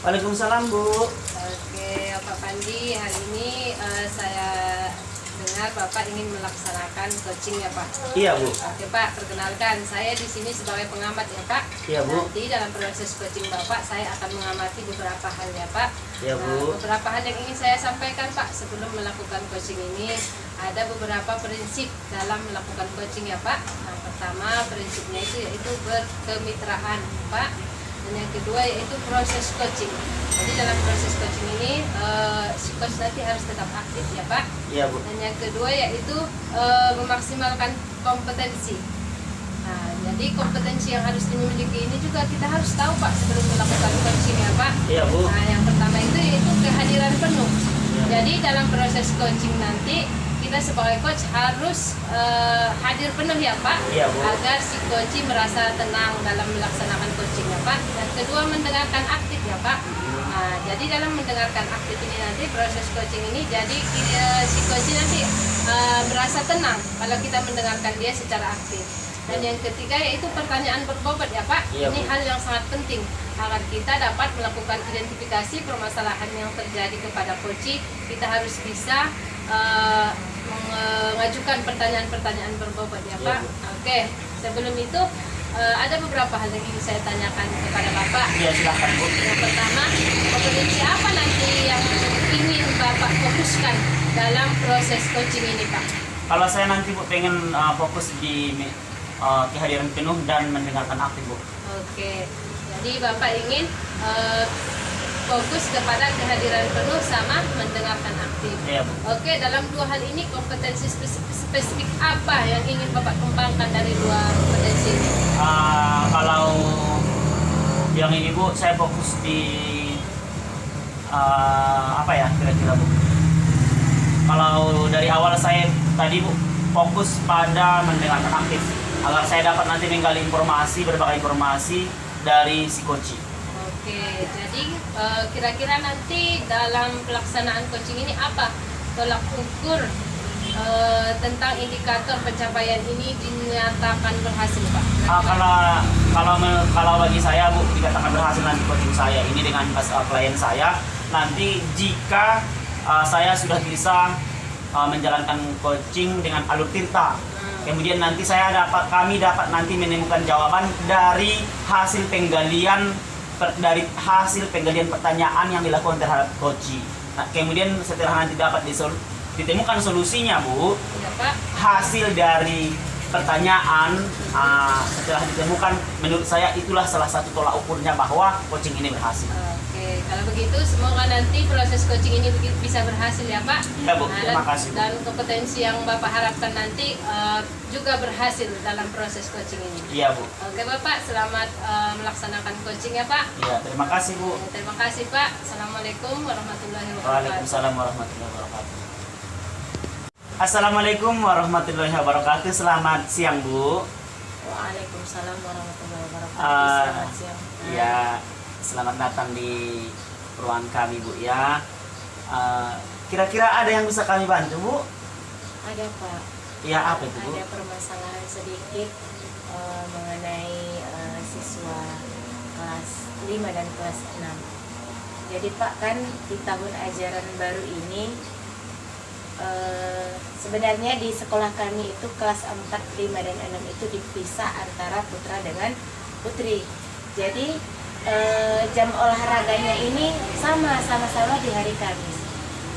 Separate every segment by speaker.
Speaker 1: Waalaikumsalam, Bu.
Speaker 2: Oke, Pak Pandi, hari ini saya dengar Bapak ingin melaksanakan coaching ya Pak?
Speaker 1: Iya, Bu.
Speaker 2: Oke Pak, perkenalkan saya di sini sebagai pengamat ya Pak.
Speaker 1: Iya, Bu.
Speaker 2: Nanti dalam proses coaching Bapak saya akan mengamati beberapa hal ya Pak.
Speaker 1: Iya, Bu.
Speaker 2: Beberapa hal yang ingin saya sampaikan Pak sebelum melakukan coaching ini. Ada beberapa prinsip dalam melakukan coaching ya Pak. Yang pertama prinsipnya itu yaitu berkemitraan Pak. Dan yang kedua yaitu proses coaching. Jadi dalam proses coaching ini si coach nanti harus tetap aktif ya Pak.
Speaker 1: Iya, Bu.
Speaker 2: Dan yang kedua yaitu memaksimalkan kompetensi. Nah, jadi kompetensi yang harus dimiliki ini juga kita harus tahu Pak sebelum melakukan coaching ya Pak.
Speaker 1: Iya, Bu.
Speaker 2: Nah, yang pertama itu yaitu kehadiran penuh.
Speaker 1: Iya.
Speaker 2: Jadi dalam proses coaching nanti kita sebagai coach harus hadir penuh ya Pak.
Speaker 1: Iya, Bu.
Speaker 2: Agar si coach merasa tenang dalam melaksanakan coaching ya Pak. Dan kedua mendengarkan aktif ya Pak. Nah, jadi dalam mendengarkan aktif ini nanti proses coaching ini jadi si coach nanti merasa tenang kalau kita mendengarkan dia secara aktif. Dan yang ketiga yaitu pertanyaan berbobot ya Pak.
Speaker 1: Iya,
Speaker 2: Ini
Speaker 1: Bu.
Speaker 2: hal yang sangat penting agar kita dapat melakukan identifikasi permasalahan yang terjadi kepada coach. Kita harus bisa mengajukan pertanyaan-pertanyaan berbobot ya
Speaker 1: Iya,
Speaker 2: Pak.
Speaker 1: Bu.
Speaker 2: Oke, sebelum itu ada beberapa hal yang ingin saya tanyakan kepada Bapak.
Speaker 1: Iya, silakan, Bu.
Speaker 2: Yang pertama, kompetensi apa nanti yang ingin Bapak fokuskan dalam proses coaching ini Pak?
Speaker 1: Kalau saya nanti, Bu, pengen fokus di kehadiran penuh dan mendengarkan aktif, Bu.
Speaker 2: Oke, jadi Bapak ingin fokus kepada kehadiran penuh sama mendengarkan aktif.
Speaker 1: Iya, Bu.
Speaker 2: Oke, dalam dua hal ini kompetensi spesifik apa yang ingin Bapak kembangkan dari dua kompetensi ini?
Speaker 1: Kalau yang ini, Bu, saya fokus di apa ya kira-kira, Bu? Kalau dari awal saya tadi, Bu, fokus pada mendengarkan aktif agar saya dapat nanti menggali informasi, berbagai informasi dari si coach.
Speaker 2: Oke, jadi kira-kira nanti dalam pelaksanaan coaching ini apa tolak ukur tentang indikator pencapaian ini dinyatakan berhasil Pak?
Speaker 1: Kalau bagi saya, Bu, dikatakan berhasil nanti coaching saya ini dengan klien saya nanti jika saya sudah bisa menjalankan coaching dengan alur tirta. Kemudian nanti kami dapat nanti menemukan jawaban dari hasil penggalian pertanyaan yang dilakukan terhadap coach. Nah, kemudian setelah nanti dapat ditemukan solusinya, Bu,
Speaker 2: Ya Pak.
Speaker 1: hasil dari pertanyaan setelah ditemukan, menurut saya itulah salah satu tolak ukurnya bahwa coaching ini berhasil.
Speaker 2: Oke, kalau begitu semoga nanti proses coaching ini bisa berhasil ya Pak.
Speaker 1: Ya, Bu, terima kasih, Bu.
Speaker 2: Dan kompetensi yang Bapak harapkan nanti juga berhasil dalam proses coaching ini.
Speaker 1: Iya, Bu.
Speaker 2: Oke Bapak, selamat melaksanakan coaching ya Pak.
Speaker 1: Iya, terima kasih, Bu.
Speaker 2: Terima kasih Pak. Assalamualaikum warahmatullahi wabarakatuh.
Speaker 1: Waalaikumsalam warahmatullahi wabarakatuh. Assalamualaikum warahmatullahi wabarakatuh. Selamat siang, Bu.
Speaker 2: Waalaikumsalam warahmatullahi wabarakatuh.
Speaker 1: Ah,
Speaker 2: Selamat siang.
Speaker 1: Ya, selamat datang di ruangan kami, Bu, ya. Kira-kira ada yang bisa kami bantu, Bu?
Speaker 2: Ada Pak.
Speaker 1: Ya, apa itu, Bu?
Speaker 2: Ada permasalahan sedikit mengenai siswa kelas 5 dan kelas 6. Jadi Pak, kan di tahun ajaran baru ini sebenarnya di sekolah kami itu kelas 4, 5, dan 6 itu dipisah antara putra dengan putri. Jadi jam olahraganya ini sama-sama di hari Kamis.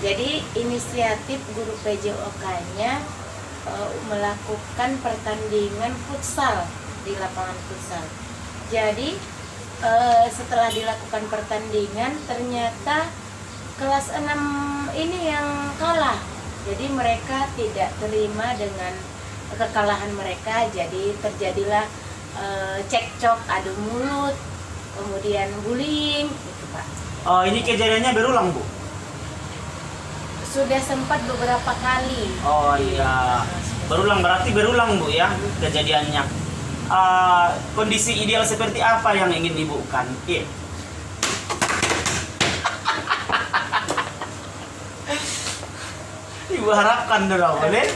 Speaker 2: Jadi inisiatif guru PJOK-nya melakukan pertandingan futsal di lapangan futsal. Jadi setelah dilakukan pertandingan ternyata kelas 6 ini yang kalah. Jadi mereka tidak terima dengan kekalahan mereka, jadi terjadilah cekcok, adu mulut, kemudian bullying, gitu Pak.
Speaker 1: Ini kejadiannya berulang, Bu?
Speaker 2: Sudah sempat beberapa kali.
Speaker 1: Oh iya, berarti berulang, Bu, ya kejadiannya. Kondisi ideal seperti apa yang ingin Ibu kan? Iya. Ibu harapkan dulu, boleh?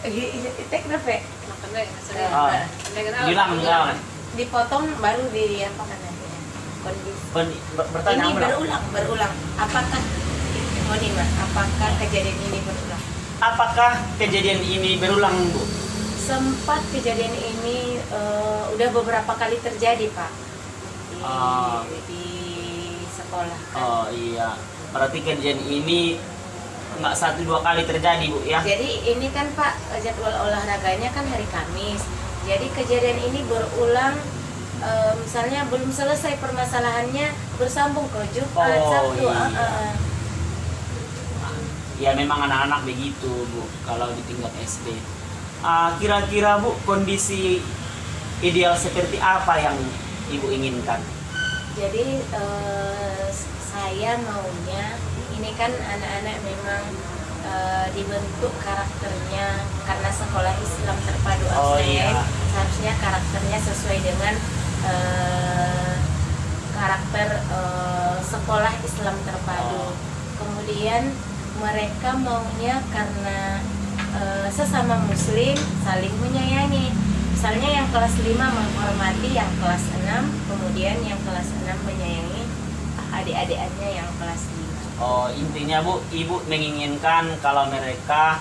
Speaker 2: Itek kenapa?
Speaker 1: Bilang.
Speaker 2: Dipotong baru di apa kan nanti? kondisi
Speaker 1: Bertanya
Speaker 2: ini
Speaker 1: ulang.
Speaker 2: berulang. Apakah kejadian ini berulang?
Speaker 1: Apakah kejadian ini berulang, Bu?
Speaker 2: Sempat kejadian ini udah beberapa kali terjadi, Pak, di sekolah.
Speaker 1: Oh iya, berarti kejadian ini nggak 1-2 kali terjadi, Bu ya?
Speaker 2: Jadi ini kan Pak, jadwal olahraganya kan hari Kamis. Jadi kejadian ini berulang, misalnya belum selesai permasalahannya bersambung ke Jumat,
Speaker 1: Oh,
Speaker 2: Sabtu.
Speaker 1: iya. Ya memang anak-anak begitu, Bu, kalau di tingkat SD. Kira-kira, Bu, kondisi ideal seperti apa yang Ibu inginkan?
Speaker 2: Jadi saya maunya ini kan anak-anak memang dibentuk karakternya karena sekolah Islam terpadu
Speaker 1: Oh,
Speaker 2: ASEAN,
Speaker 1: iya.
Speaker 2: seharusnya karakternya sesuai dengan karakter sekolah Islam terpadu.
Speaker 1: Oh.
Speaker 2: Kemudian mereka maunya karena sesama muslim saling menyayangi. Misalnya yang kelas 5 menghormati yang kelas 6, kemudian yang kelas 6 menyayangi adik-adiknya yang kelas 5.
Speaker 1: Oh, intinya, Bu, Ibu menginginkan kalau mereka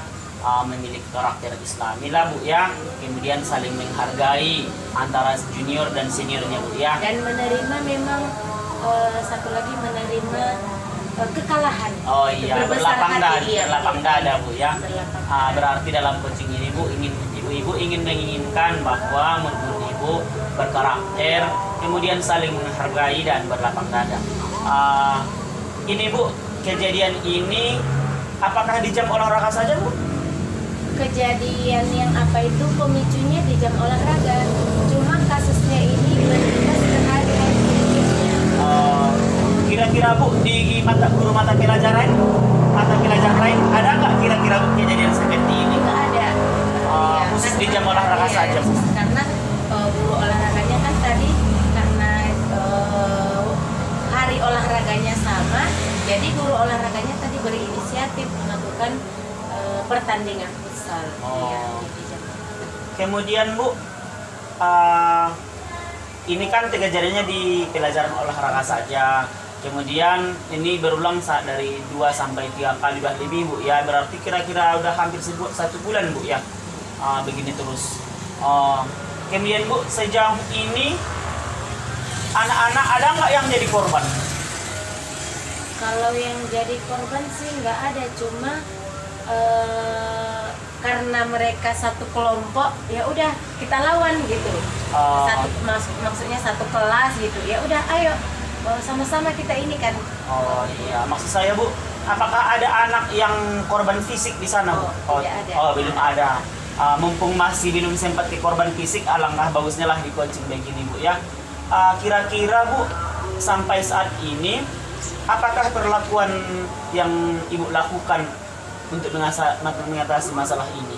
Speaker 1: memiliki karakter Islami lah, Bu ya. Kemudian saling menghargai antara junior dan seniornya, Bu ya.
Speaker 2: Dan menerima memang satu lagi menerima kekalahan.
Speaker 1: Oh iya,
Speaker 2: Berbesar
Speaker 1: berlapang
Speaker 2: hati, iya,
Speaker 1: dada, Bu ya.
Speaker 2: Berlapang
Speaker 1: Berarti dalam coaching ini, Bu, Ibu ingin menginginkan bahwa murid Ibu berkarakter, kemudian saling menghargai dan berlapang dada. Ini, Bu, kejadian ini apakah di jam olahraga saja, Bu?
Speaker 2: Kejadian yang apa itu pemicunya di jam olahraga. Cuma kasusnya ini berimbas ke hari-hari berikutnya.
Speaker 1: Kira-kira, Bu, di guru mata pelajaran lain ada nggak kira-kira, Bu, kejadian seperti ini?
Speaker 2: Nggak ada.
Speaker 1: Khusus di jam olahraga saja, Bu?
Speaker 2: Karena guru olahraganya kan tadi karena hari olahraganya sama, jadi guru olahraganya tadi berinisiatif melakukan pertandingan futsal.
Speaker 1: Oh.
Speaker 2: Ya, di jam olahraga.
Speaker 1: Kemudian, Bu, ini kan kejadiannya di pelajaran olahraga saja. Kemudian ini berulang dari 2 sampai 3 kali lebih, Bu ya. Berarti kira-kira udah hampir 1 bulan, Bu ya. Begini terus. Kemudian, Bu, sejauh ini anak-anak ada nggak yang jadi korban?
Speaker 2: Kalau yang jadi korban sih nggak ada, cuma karena mereka satu kelompok, ya udah kita lawan gitu. Maksudnya satu kelas gitu. Ya udah, ayo sama-sama kita ini kan.
Speaker 1: Oh iya, maksud saya, Bu, apakah ada anak yang korban fisik di sana, Bu?
Speaker 2: Tidak ada.
Speaker 1: Belum ada. Mumpung masih belum sempat ke korban fisik, alangkah bagusnya lah di coaching begini, Bu ya. Kira-kira, Bu, sampai saat ini apakah perlakuan yang Ibu lakukan untuk mengatasi masalah ini?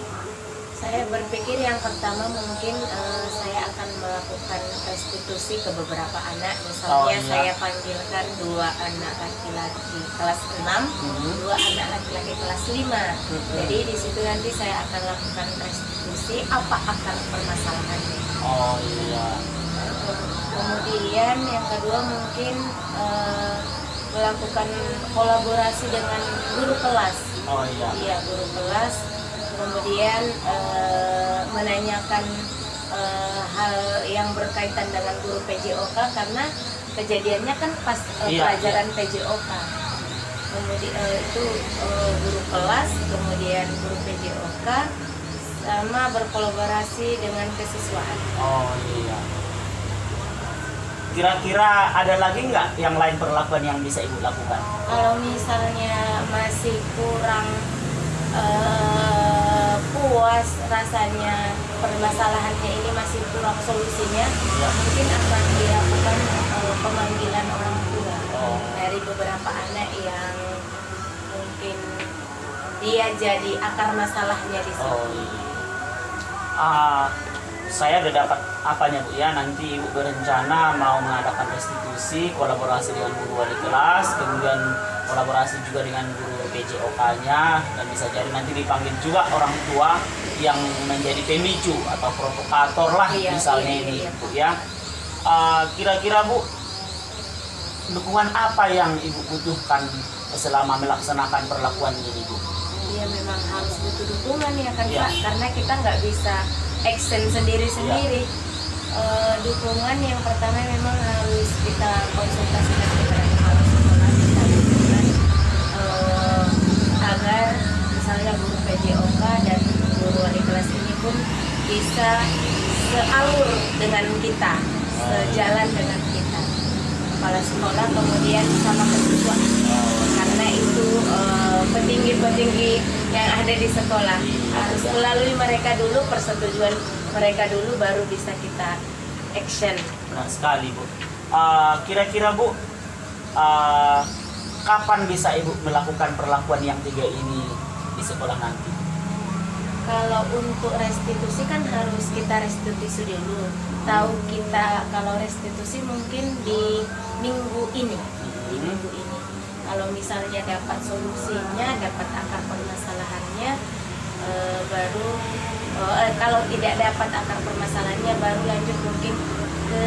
Speaker 2: Saya berpikir yang pertama mungkin saya akan melakukan restitusi ke beberapa anak. Misalnya saya panggilkan 2 anak laki-laki kelas 6, 2 anak laki-laki kelas 5. Jadi di situ nanti saya akan lakukan restitusi apa akar permasalahannya.
Speaker 1: Oh iya.
Speaker 2: Kemudian yang kedua mungkin melakukan kolaborasi dengan guru kelas.
Speaker 1: Oh iya.
Speaker 2: Iya, guru kelas. Kemudian menanyakan hal yang berkaitan dengan guru PJOK karena kejadiannya kan pas pelajaran PJOK. Kemudian itu guru kelas, kemudian guru PJOK, sama berkolaborasi dengan kesiswaan.
Speaker 1: Oh iya. Kira-kira ada lagi nggak yang lain perlakuan yang bisa Ibu lakukan?
Speaker 2: Kalau misalnya masih kurang puas rasanya, permasalahannya ini masih kurang solusinya, mungkin akan dilakukan pemanggilan orang tua dari beberapa anak yang mungkin dia jadi akar masalahnya di sini.
Speaker 1: Saya udah dapat apanya, Bu ya. Nanti Ibu berencana mau mengadakan restitusi, kolaborasi dengan guru wali kelas, kemudian kolaborasi juga dengan guru PJOK-nya, dan bisa jadi nanti dipanggil juga orang tua yang menjadi pemicu atau provokator lah, misalnya ini, Bu ya. Kira-kira, Bu, dukungan apa yang Ibu butuhkan selama melaksanakan perlakuan ini, Bu?
Speaker 2: Iya, memang harus butuh dukungan ya kan
Speaker 1: Iya.
Speaker 2: Pak, karena kita nggak bisa action sendiri-sendiri. Dukungan yang pertama memang harus kita konsultasikan kepada kepala sekolah, kita dukungan agar misalnya guru PJOK dan guru wali kelas ini pun bisa sealur dengan kita, sejalan dengan kita, kepala sekolah kemudian sama siswa, karena itu petinggi-petinggi yang ada di sekolah harus melalui mereka dulu, persetujuan mereka dulu, baru bisa kita action.
Speaker 1: Benar sekali, Bu. Kira-kira, Bu, kapan bisa Ibu melakukan perlakuan yang 3 ini di sekolah nanti?
Speaker 2: Kalau untuk restitusi kan harus kita restitusi dulu. Tahu kita kalau restitusi mungkin di minggu ini, di minggu ini. Kalau misalnya dapat solusinya, dapat akar permasalahannya, baru kalau tidak dapat akar permasalahannya, baru lanjut mungkin ke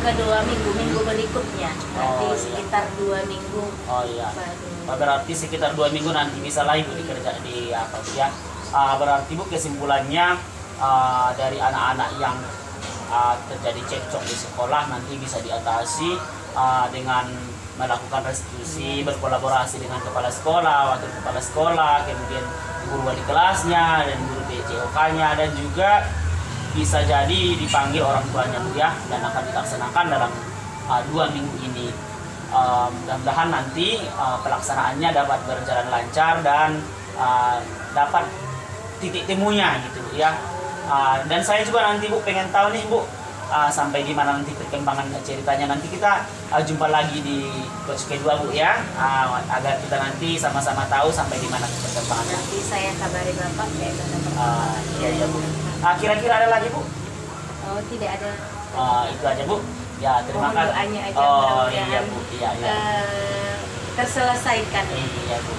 Speaker 2: kedua minggu berikutnya. Nanti
Speaker 1: Oh, iya.
Speaker 2: sekitar 2 minggu.
Speaker 1: Oh iya.
Speaker 2: Baru.
Speaker 1: Berarti sekitar 2 minggu nanti bisa lah Ibu dikerja di apa ya? Berarti Bu, kesimpulannya dari anak-anak yang terjadi cekcok di sekolah nanti bisa diatasi dengan melakukan restitusi, berkolaborasi dengan kepala sekolah, wakil kepala sekolah, kemudian guru wali kelasnya dan guru PJOK-nya, dan juga bisa jadi dipanggil orang tuanya, Bu ya, dan akan dilaksanakan dalam 2 minggu ini. Mudah-mudahan nanti pelaksanaannya dapat berjalan lancar dan dapat titik temunya gitu ya. Dan saya juga nanti Bu pengen tahu nih Bu, sampai di mana nanti perkembangan ceritanya. Nanti kita jumpa lagi di coach kedua Bu ya, agar kita nanti sama-sama tahu sampai di mana perkembangannya.
Speaker 2: Nanti saya kabari Bapak kayak
Speaker 1: Iya iya Bu. Kira-kira ada lagi Bu?
Speaker 2: Oh, tidak ada.
Speaker 1: Itu aja Bu. Ya, terima
Speaker 2: Mohon
Speaker 1: kasih.
Speaker 2: doanya aja,
Speaker 1: Oh
Speaker 2: mudah-mudahan
Speaker 1: iya Bu, iya iya.
Speaker 2: Terselesaikan.
Speaker 1: Iya Bu.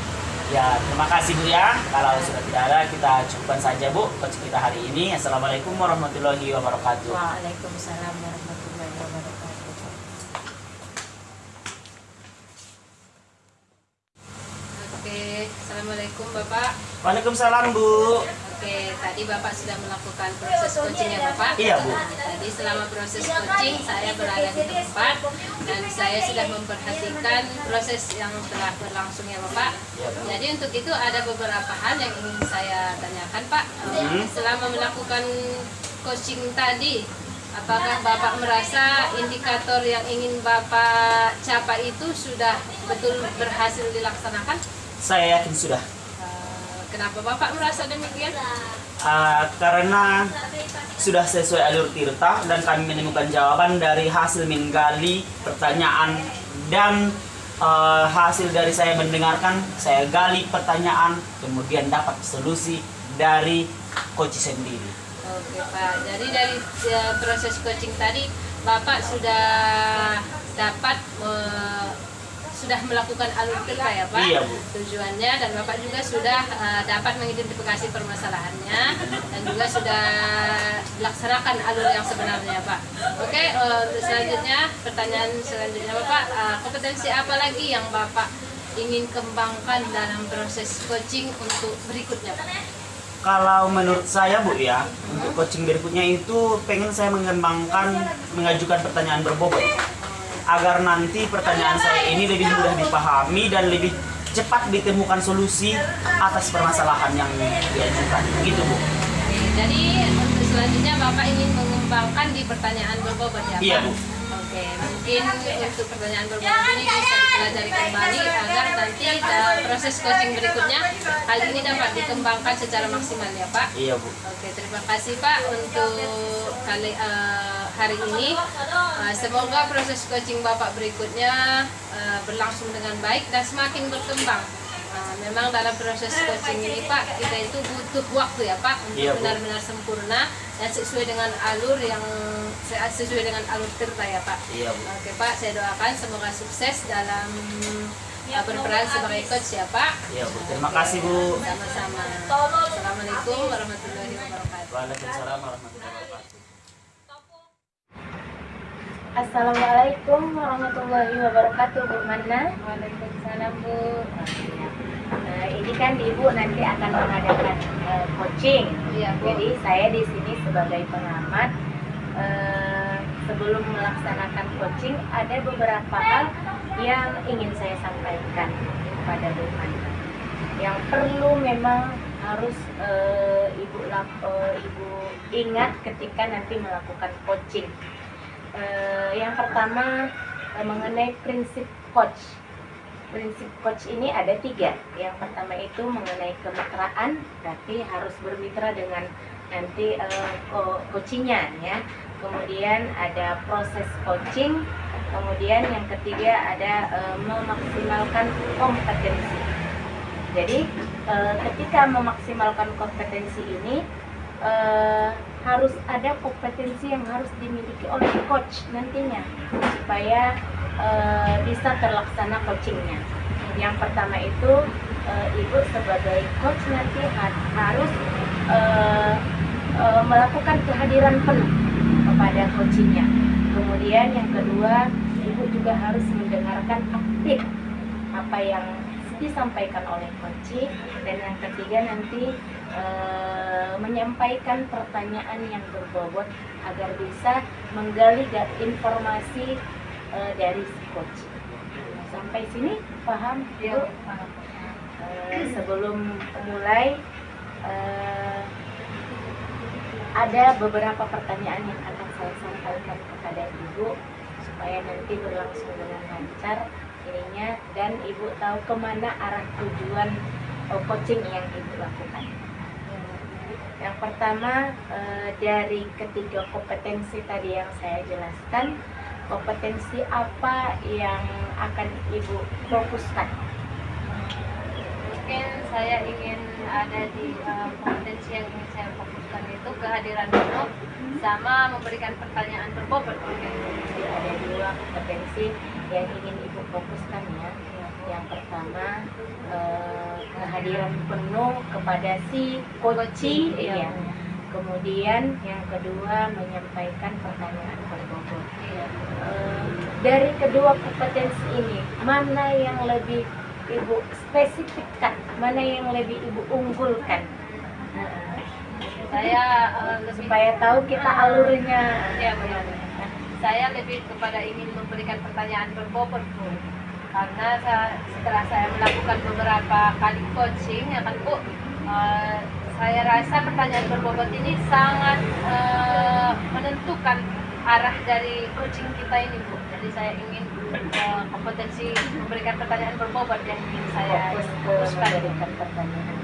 Speaker 1: Ya, terima kasih Bu ya. Kalau sudah tidak ada, kita cukupkan saja Bu coach kita hari ini. Assalamualaikum warahmatullahi wabarakatuh.
Speaker 2: Waalaikumsalam warahmatullahi wabarakatuh.
Speaker 3: Oke, Assalamualaikum Bapak.
Speaker 1: Waalaikumsalam Bu.
Speaker 3: Oke, tadi Bapak sudah melakukan proses coaching ya Bapak?
Speaker 1: Iya, Bu.
Speaker 3: Jadi selama proses coaching saya berada di tempat dan saya sudah memperhatikan proses yang telah berlangsung ya Bapak.
Speaker 1: Iya, Bu.
Speaker 3: Jadi untuk itu ada beberapa hal yang ingin saya tanyakan Pak. Selama melakukan coaching tadi, apakah Bapak merasa indikator yang ingin Bapak capai itu sudah betul berhasil dilaksanakan?
Speaker 1: Saya yakin sudah.
Speaker 3: Kenapa Bapak merasa demikian?
Speaker 1: Karena sudah sesuai alur Tirta dan kami menemukan jawaban dari hasil menggali pertanyaan dan hasil dari saya mendengarkan, saya gali pertanyaan, kemudian dapat solusi dari coach sendiri.
Speaker 3: Oke Pak, jadi dari proses coaching tadi Bapak sudah dapat sudah melakukan alur Tirta ya Pak?
Speaker 1: Iya Bu.
Speaker 3: Tujuannya, dan Bapak juga sudah dapat mengidentifikasi permasalahannya dan juga sudah dilaksanakan alur yang sebenarnya Pak. Oke, untuk selanjutnya, pertanyaan selanjutnya Bapak, kompetensi apa lagi yang Bapak ingin kembangkan dalam proses coaching untuk berikutnya Pak?
Speaker 1: Kalau menurut saya Bu ya, untuk coaching berikutnya itu pengen saya mengembangkan mengajukan pertanyaan berbobot, agar nanti pertanyaan saya ini lebih mudah dipahami dan lebih cepat ditemukan solusi atas permasalahan yang diajukan. Gitu Bu.
Speaker 3: Oke, jadi untuk selanjutnya Bapak ingin mengembangkan di pertanyaan berbobot ya Pak?
Speaker 1: Iya Bu.
Speaker 3: Oke, mungkin untuk pertanyaan berbobot ini bisa dipelajari kembali agar nanti proses coaching berikutnya hal ini dapat dikembangkan secara maksimal ya Pak?
Speaker 1: Iya Bu.
Speaker 3: Oke, terima kasih Pak untuk hari ini. Semoga proses coaching Bapak berikutnya berlangsung dengan baik dan semakin berkembang. Memang dalam proses coaching ini Pak, kita itu butuh waktu ya Pak untuk
Speaker 1: Iya, Bu.
Speaker 3: benar-benar sempurna dan sesuai dengan alur Tirta ya Pak.
Speaker 1: Iya Bu.
Speaker 3: Oke Pak, saya doakan semoga sukses dalam berperan sebagai coach ya Pak.
Speaker 1: Iya Bu. Terima kasih Bu.
Speaker 3: Sama-sama. Assalamualaikum warahmatullahi wabarakatuh.
Speaker 1: Waalaikumsalam warahmatullahi wabarakatuh.
Speaker 2: Assalamualaikum warahmatullahi wabarakatuh, Bu Mana.
Speaker 3: Waalaikumsalam Bu.
Speaker 2: Ini kan Ibu nanti akan mengadakan coaching.
Speaker 3: Iya Bu.
Speaker 2: Jadi saya di sini sebagai pengamat. Sebelum melaksanakan coaching ada beberapa hal yang ingin saya sampaikan kepada Bu Mana. Yang perlu memang harus Ibu ingat ketika nanti melakukan coaching. Yang pertama mengenai prinsip coach. Prinsip coach ini ada 3. Yang pertama itu mengenai kemitraan, berarti harus bermitra dengan nanti coachingnya ya. Kemudian ada proses coaching. Kemudian yang ketiga ada memaksimalkan kompetensi. Jadi ketika memaksimalkan kompetensi ini harus ada kompetensi yang harus dimiliki oleh coach nantinya supaya bisa terlaksana coachingnya. Yang pertama itu Ibu sebagai coach nanti harus melakukan kehadiran penuh kepada coachingnya. Kemudian yang kedua, Ibu juga harus mendengarkan aktif apa yang disampaikan oleh coach. Dan yang ketiga nanti menyampaikan pertanyaan yang berbobot agar bisa menggali informasi dari si coach. Sampai sini paham?
Speaker 3: Ya,
Speaker 2: paham. Sebelum mulai ada beberapa pertanyaan yang akan saya sampaikan kepada Ibu supaya nanti berlangsung dengan lancar ininya dan Ibu tahu kemana arah tujuan coaching yang Ibu lakukan. Yang pertama dari ketiga kompetensi tadi yang saya jelaskan, kompetensi apa yang akan Ibu fokuskan?
Speaker 3: Mungkin saya ingin ada di kompetensi yang ingin saya fokuskan itu kehadiran penuh sama memberikan pertanyaan berbobot.
Speaker 2: Jadi ada 2 kompetensi yang ingin Ibu fokuskan ya. Yang pertama kehadiran penuh kepada si coachee ya. Kemudian yang kedua menyampaikan pertanyaan berbobot. Dari kedua kompetensi ini mana yang lebih Ibu spesifikkan, mana yang lebih Ibu unggulkan?
Speaker 3: Saya
Speaker 2: Supaya tahu kita alurnya.
Speaker 3: Ya benar. Saya lebih kepada ingin memberikan pertanyaan berbobot Bu. Karena setelah saya melakukan beberapa kali coaching ya kan Bu, saya rasa pertanyaan berbobot ini sangat menentukan arah dari coaching kita ini Bu. Jadi saya ingin kompetensi memberikan pertanyaan berbobot yang ingin saya fokuskan.
Speaker 2: Memberikan pertanyaan.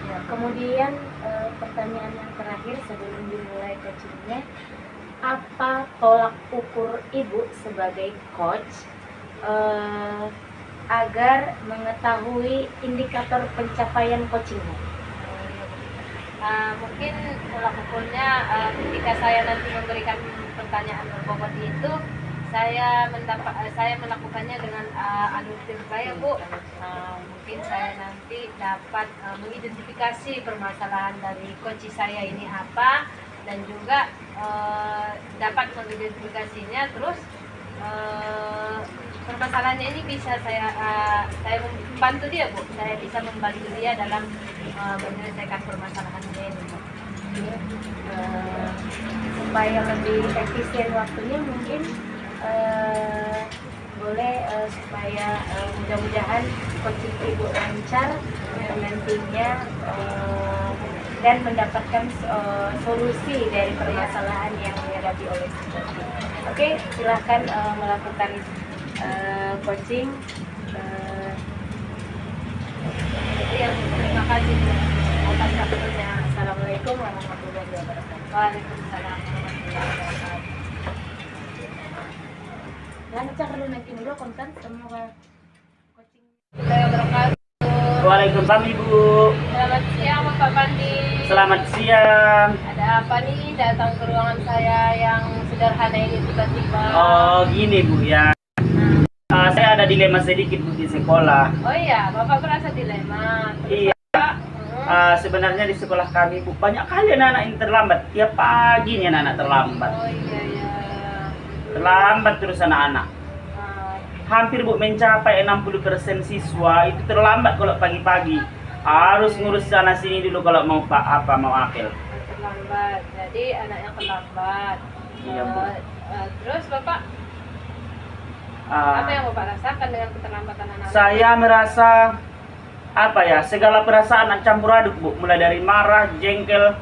Speaker 2: Ya, kemudian pertanyaan yang terakhir sebelum dimulai coachingnya, apa tolak ukur Ibu sebagai coach agar mengetahui indikator pencapaian coachingnya?
Speaker 3: Mungkin tolak ukurnya ketika saya nanti memberikan pertanyaan berbobot itu saya melakukannya dengan alur saya Bu. Mungkin saya nanti dapat mengidentifikasi permasalahan dari coach saya ini apa dan juga dapat mengidentifikasinya, terus permasalahannya ini bisa saya membantu dia Bu. Saya bisa membantu dia dalam menyelesaikan permasalahannya ini Bu.
Speaker 2: Supaya lebih efisien waktunya mungkin boleh supaya mudah-mudahan coaching Ibu lancar nantinya dan mendapatkan solusi dari permasalahan yang dihadapi oleh si coaching. Oke, silahkan melakukan coaching.
Speaker 3: Terima kasih Bu atas waktunya.
Speaker 2: Assalamualaikum warahmatullahi wabarakatuh.
Speaker 3: Waalaikumsalam warahmatullahi wabarakatuh.
Speaker 2: Lancar lu nanti dulu konten semua coaching.
Speaker 1: Waalaikumsalam Ibu.
Speaker 3: Selamat siang Bapak Pandi.
Speaker 1: Selamat siang.
Speaker 3: Ada apa nih datang ke ruangan saya yang sederhana ini tiba-tiba?
Speaker 1: Oh gini Bu ya. Saya ada dilema sedikit Bu di sekolah.
Speaker 3: Oh iya, Bapak merasa dilema.
Speaker 1: Iya. Sebenarnya di sekolah kami Bu banyak kali anak-anak yang terlambat. Tiap pagi nih anak-anak terlambat.
Speaker 3: Oh iya ya.
Speaker 1: terlambat terus anak-anak.
Speaker 3: Ah,
Speaker 1: Hampir Bu mencapai 60% siswa itu terlambat kalau pagi-pagi. Harus ngurus sana sini dulu kalau mau mau apel.
Speaker 3: terlambat. Jadi anak yang terlambat.
Speaker 1: Iya, Bu.
Speaker 3: Terus Bapak
Speaker 1: Ah,
Speaker 3: apa yang Bapak rasakan dengan keterlambatan anak-anak?
Speaker 1: saya merasa apa ya, segala perasaan campur aduk Bu, mulai dari marah, jengkel,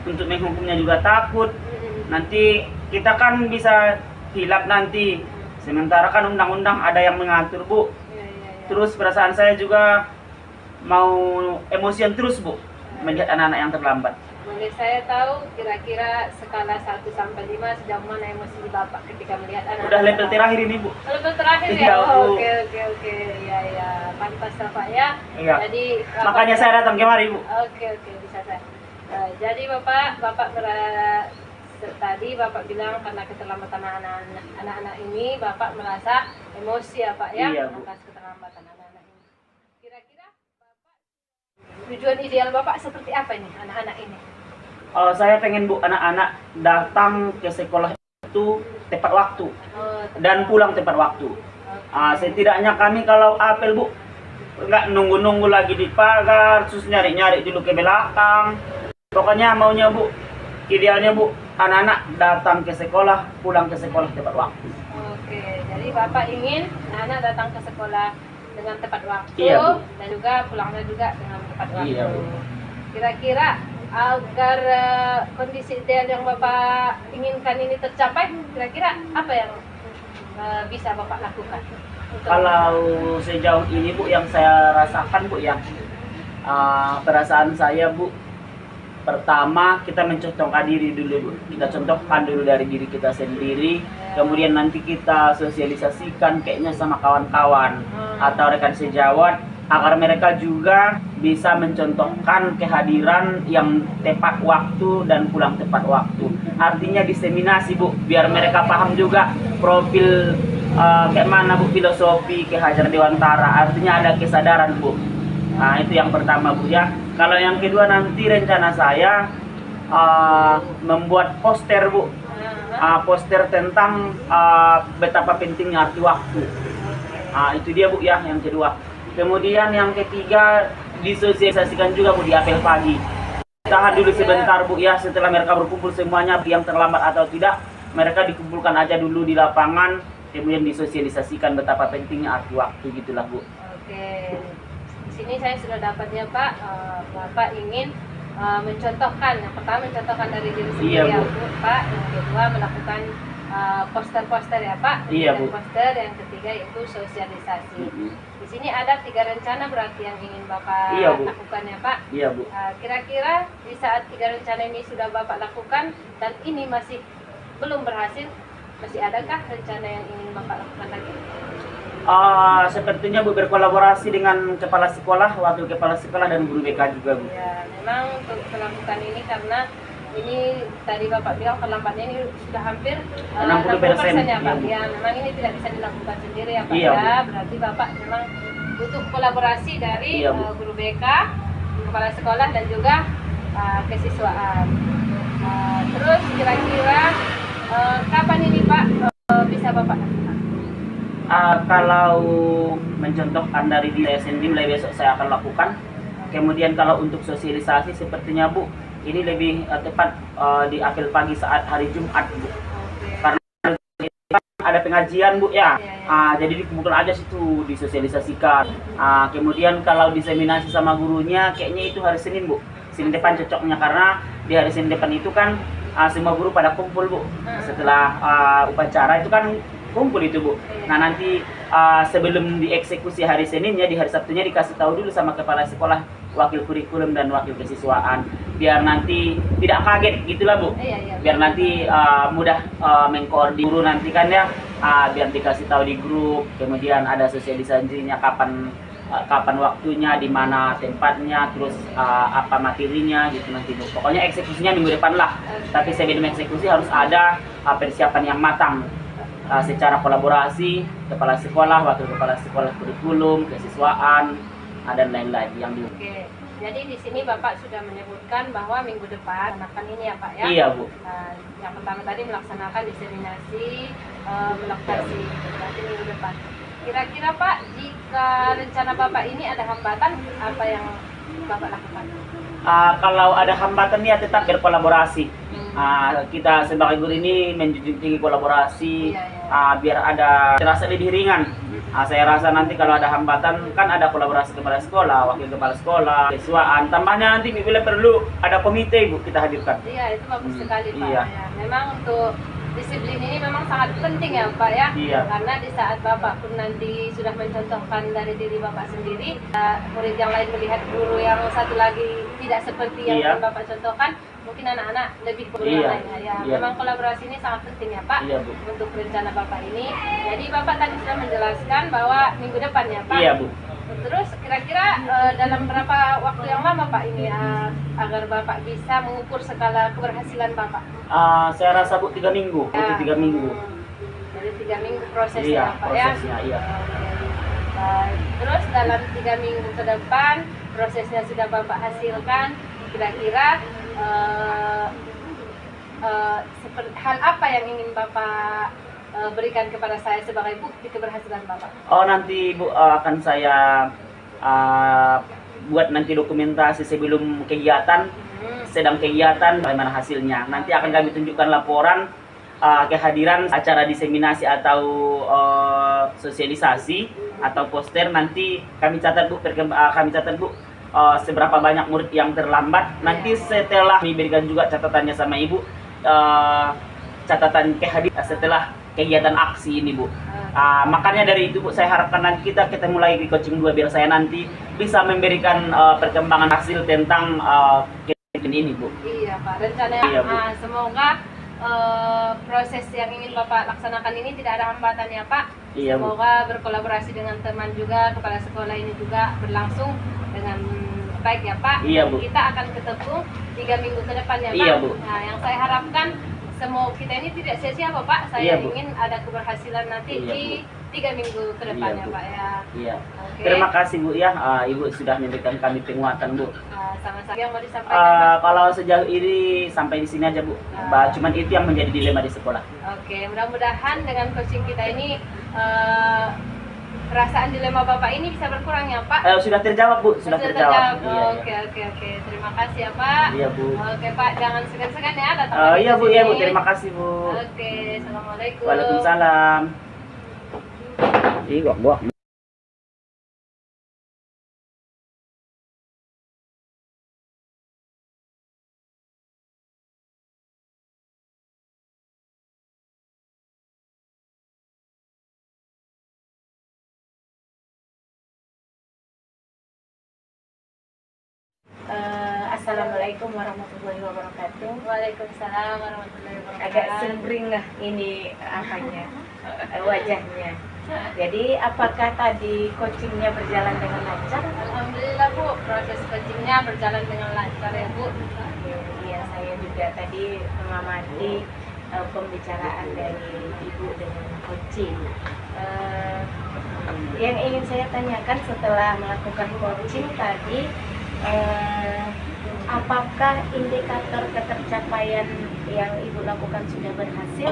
Speaker 1: untuk menghukumnya juga takut. Nanti kita kan bisa hilap nanti, sementara kan undang-undang ada yang mengatur Bu.
Speaker 3: Iya, iya, iya.
Speaker 1: Terus perasaan saya juga mau emosian terus Bu melihat anak-anak yang terlambat.
Speaker 3: Boleh saya tahu kira-kira skala 1 sampai 5 sejauh mana emosi Bapak ketika melihat anak?
Speaker 1: Udah level terakhir ini Bu.
Speaker 3: Level terakhir
Speaker 1: Iya,
Speaker 3: ya?
Speaker 1: Bu.
Speaker 3: Oke. Ya, ya. Pantas lah Pak ya.
Speaker 1: Iya.
Speaker 3: Jadi
Speaker 1: Makanya saya datang kemari Bu.
Speaker 3: Oke, bisa saya. Jadi Bapak tadi Bapak bilang karena keterlambatan anak-anak ini Bapak merasa emosi ya Pak ya,
Speaker 1: Iya, Bu.
Speaker 3: atas keterlambatan anak-anak ini. Kira-kira Bapak tujuan ideal Bapak seperti apa ini anak-anak ini?
Speaker 1: Saya pengen Bu anak-anak datang ke sekolah itu tepat waktu dan pulang tepat waktu. Setidaknya kami kalau apel Bu nggak nunggu-nunggu lagi di pagar, terus nyari-nyari dulu ke belakang. Pokoknya maunya Bu, idealnya Bu, anak-anak datang ke sekolah, pulang ke sekolah tepat waktu.
Speaker 3: Oke, jadi Bapak ingin anak-anak datang ke sekolah dengan tepat waktu.
Speaker 1: Iya, Bu.
Speaker 3: Dan juga pulangnya juga dengan tepat waktu.
Speaker 1: Iya, Bu.
Speaker 3: Kira-kira agar kondisi ideal yang Bapak inginkan ini tercapai, kira-kira apa yang bisa Bapak lakukan?
Speaker 1: Kalau sejauh ini Bu yang saya rasakan Bu ya, perasaan saya Bu, pertama kita mencontohkan diri dulu Bu. Kita contohkan dulu dari diri kita sendiri, kemudian nanti kita sosialisasikan kayaknya sama kawan-kawan atau rekan sejawat agar mereka juga bisa mencontohkan kehadiran yang tepat waktu dan pulang tepat waktu. Artinya diseminasi Bu, biar mereka paham juga profil kayak mana Bu filosofi Ki Hajar Dewantara. Artinya ada kesadaran Bu. Nah, itu yang pertama Bu ya. Kalau yang kedua nanti rencana saya membuat poster Bu. Poster tentang betapa pentingnya arti waktu. Itu dia Bu ya yang kedua. Kemudian yang ketiga disosialisasikan juga Bu di apel pagi. Tahan dulu sebentar Bu ya, setelah mereka berkumpul semuanya yang terlambat atau tidak, mereka dikumpulkan aja dulu di lapangan, kemudian disosialisasikan betapa pentingnya arti waktu gitulah Bu.
Speaker 3: Oke. Di sini saya sudah dapatnya Pak, Bapak ingin mencontohkan, yang pertama mencontohkan dari diri sendiri
Speaker 1: Iya,
Speaker 3: ya
Speaker 1: Bu.
Speaker 3: Bu, Pak, yang kedua melakukan poster-poster ya Pak,
Speaker 1: Iya,
Speaker 3: dan
Speaker 1: Bu.
Speaker 3: poster, yang ketiga itu sosialisasi. Di sini ada 3 rencana berarti yang ingin Bapak
Speaker 1: Iya, Bu.
Speaker 3: lakukan ya Pak.
Speaker 1: Iya Bu.
Speaker 3: Kira-kira di saat 3 rencana ini sudah Bapak lakukan dan ini masih belum berhasil, masih adakah rencana yang ingin Bapak lakukan lagi?
Speaker 1: Sepertinya Bu berkolaborasi dengan kepala sekolah, wakil kepala sekolah dan guru BK juga Bu.
Speaker 3: Ya, memang untuk melakukan ini karena ini tadi Bapak bilang terlambatnya ini sudah hampir
Speaker 1: 60%
Speaker 3: ya Pak.
Speaker 1: iya, Bu.
Speaker 3: Ya, memang ini tidak bisa dilakukan sendiri ya Pak
Speaker 1: Iya,
Speaker 3: ya. Berarti Bapak memang butuh kolaborasi dari
Speaker 1: Iya, Bu.
Speaker 3: guru BK, kepala sekolah dan juga kesiswaan. Terus kira-kira kapan ini Pak bisa Bapak lakukan?
Speaker 1: Kalau mencontohkan dari diri saya sendiri, mulai besok saya akan lakukan. Kemudian kalau untuk sosialisasi sepertinya Bu, ini lebih tepat di apel pagi saat hari Jumat Bu. Karena ada pengajian Bu ya. Jadi dikumpulkan aja situ, disosialisasikan. Kemudian kalau diseminasi sama gurunya, kayaknya itu hari Senin Bu. Senin depan cocoknya karena di hari Senin depan itu kan semua guru pada kumpul Bu. Setelah upacara itu kan kumpul itu Bu. Nah nanti sebelum dieksekusi hari Seninnya, di hari Sabtunya dikasih tahu dulu sama kepala sekolah, wakil kurikulum dan wakil kesiswaan, biar nanti tidak kaget gitulah Bu. Biar nanti mudah mengkoordinir guru nanti kan ya, biar dikasih tahu di grup, kemudian ada sosialisasinya kapan waktunya, di mana tempatnya, terus apa materinya gitu nanti Bu. Pokoknya eksekusinya minggu depan lah. Tapi sebelum eksekusi harus ada persiapan yang matang. Secara kolaborasi kepala sekolah, wakil kepala sekolah kurikulum, kesiswaan, dan lain-lain yang di.
Speaker 3: Oke. Jadi di sini Bapak sudah menyebutkan bahwa minggu depan melaksanakan ini ya Pak ya?
Speaker 1: Iya Bu.
Speaker 3: Nah, yang pertama tadi melaksanakan diseminasi melaktasi, berarti minggu depan. Kira-kira Pak, jika rencana Bapak ini ada hambatan, apa yang Bapak lakukan?
Speaker 1: Kalau ada hambatan ya tetap berkolaborasi. Kita sebagai guru ini menjunjung tinggi kolaborasi.
Speaker 3: Iya, iya.
Speaker 1: Biar ada terasa lebih ringan. Saya rasa nanti kalau ada hambatan kan ada kolaborasi kepala sekolah, wakil kepala sekolah, siswaan. Tambahnya nanti bila perlu ada komite Bu kita hadirkan.
Speaker 3: Iya, itu bagus sekali Pak.
Speaker 1: Iya.
Speaker 3: Ya, memang untuk disiplin ini memang sangat penting ya Pak ya.
Speaker 1: Iya.
Speaker 3: Karena di saat Bapak pun nanti sudah mencontohkan dari diri Bapak sendiri, murid yang lain melihat guru yang satu lagi tidak seperti yang
Speaker 1: Iya.
Speaker 3: Bapak contohkan, mungkin anak-anak lebih guru
Speaker 1: Iya.
Speaker 3: yang lainnya. Ya,
Speaker 1: Iya.
Speaker 3: memang kolaborasi ini sangat penting ya Pak.
Speaker 1: Iya, Bu.
Speaker 3: Untuk rencana Bapak ini. Jadi Bapak tadi sudah menjelaskan bahwa minggu depan ya Pak.
Speaker 1: Iya Bu.
Speaker 3: Terus kira-kira dalam berapa waktu yang lama Pak ini agar Bapak bisa mengukur skala keberhasilan Bapak?
Speaker 1: Saya rasa Bu 3 minggu, butuh 3 minggu.
Speaker 3: Dari 3 minggu prosesnya
Speaker 1: Iya,
Speaker 3: Pak ya?
Speaker 1: prosesnya, iya.
Speaker 3: Baik. Terus dalam 3 minggu ke depan prosesnya sudah Bapak hasilkan, kira-kira hal apa yang ingin Bapak berikan kepada saya sebagai bukti keberhasilan Bapak?
Speaker 1: Nanti Bu akan saya buat nanti dokumentasi sebelum kegiatan, sedang kegiatan, bagaimana hasilnya. Nanti akan kami tunjukkan laporan kehadiran acara diseminasi atau sosialisasi atau poster. Nanti kami catat Bu, seberapa banyak murid yang terlambat. Nanti setelah diberikan juga catatannya sama Ibu, catatan kehadiran setelah kegiatan aksi ini Bu. Makanya dari itu Bu, saya harapkan nanti kita ketemu lagi di coaching 2 biar saya nanti bisa memberikan perkembangan hasil tentang kegiatan ini Bu.
Speaker 3: Iya Pak, rencananya
Speaker 1: Iya, Bu.
Speaker 3: semoga proses yang ingin Bapak laksanakan ini tidak ada hambatan ya Pak.
Speaker 1: Iya, Bu.
Speaker 3: Semoga berkolaborasi dengan teman juga, kepala sekolah ini juga berlangsung dengan baik ya Pak.
Speaker 1: Iya,
Speaker 3: Dan
Speaker 1: Bu.
Speaker 3: kita akan ketemu 3 minggu ke depan ya Pak.
Speaker 1: Iya, Bu.
Speaker 3: Nah, yang saya harapkan semua kita ini tidak sia-sia Pak. Saya
Speaker 1: Iya, Bu.
Speaker 3: ingin ada keberhasilan nanti
Speaker 1: Iya,
Speaker 3: di 3 minggu ke depan
Speaker 1: Iya,
Speaker 3: ya
Speaker 1: Bu.
Speaker 3: Pak ya.
Speaker 1: Iya.
Speaker 3: Oke.
Speaker 1: Terima kasih Bu ya, Ibu sudah memberikan kami penguatan Bu.
Speaker 3: Sama-sama yang mau disampaikan Pak.
Speaker 1: Kalau sejauh ini sampai di sini aja Bu. Cuman itu yang menjadi dilema di sekolah.
Speaker 3: Oke, mudah-mudahan dengan coaching kita ini perasaan dilema Bapak ini bisa berkurang ya Pak.
Speaker 1: Sudah terjawab Bu, sudah terjawab. Iya,
Speaker 3: Oke. Terima kasih ya Pak.
Speaker 1: Iya, Bu.
Speaker 3: Oke Pak, jangan segan-segan ya datang
Speaker 1: iya.
Speaker 3: lagi
Speaker 1: Iya
Speaker 3: ke
Speaker 1: Bu, iya Bu,
Speaker 3: sini.
Speaker 1: terima kasih Bu.
Speaker 3: Oke, assalamualaikum.
Speaker 1: Waalaikumsalam. Ih, gua.
Speaker 2: Assalamualaikum warahmatullahi wabarakatuh.
Speaker 3: Waalaikumsalam warahmatullahi wabarakatuh.
Speaker 2: Agak sembring lah ini apanya wajahnya. Jadi apakah tadi coachingnya berjalan dengan lancar?
Speaker 3: Alhamdulillah Bu, proses coachingnya berjalan dengan lancar ya Bu.
Speaker 2: Iya, saya juga tadi mengamati pembicaraan dari Ibu dengan coaching. Yang ingin saya tanyakan setelah melakukan coaching tadi, apakah indikator ketercapaian yang Ibu lakukan sudah berhasil?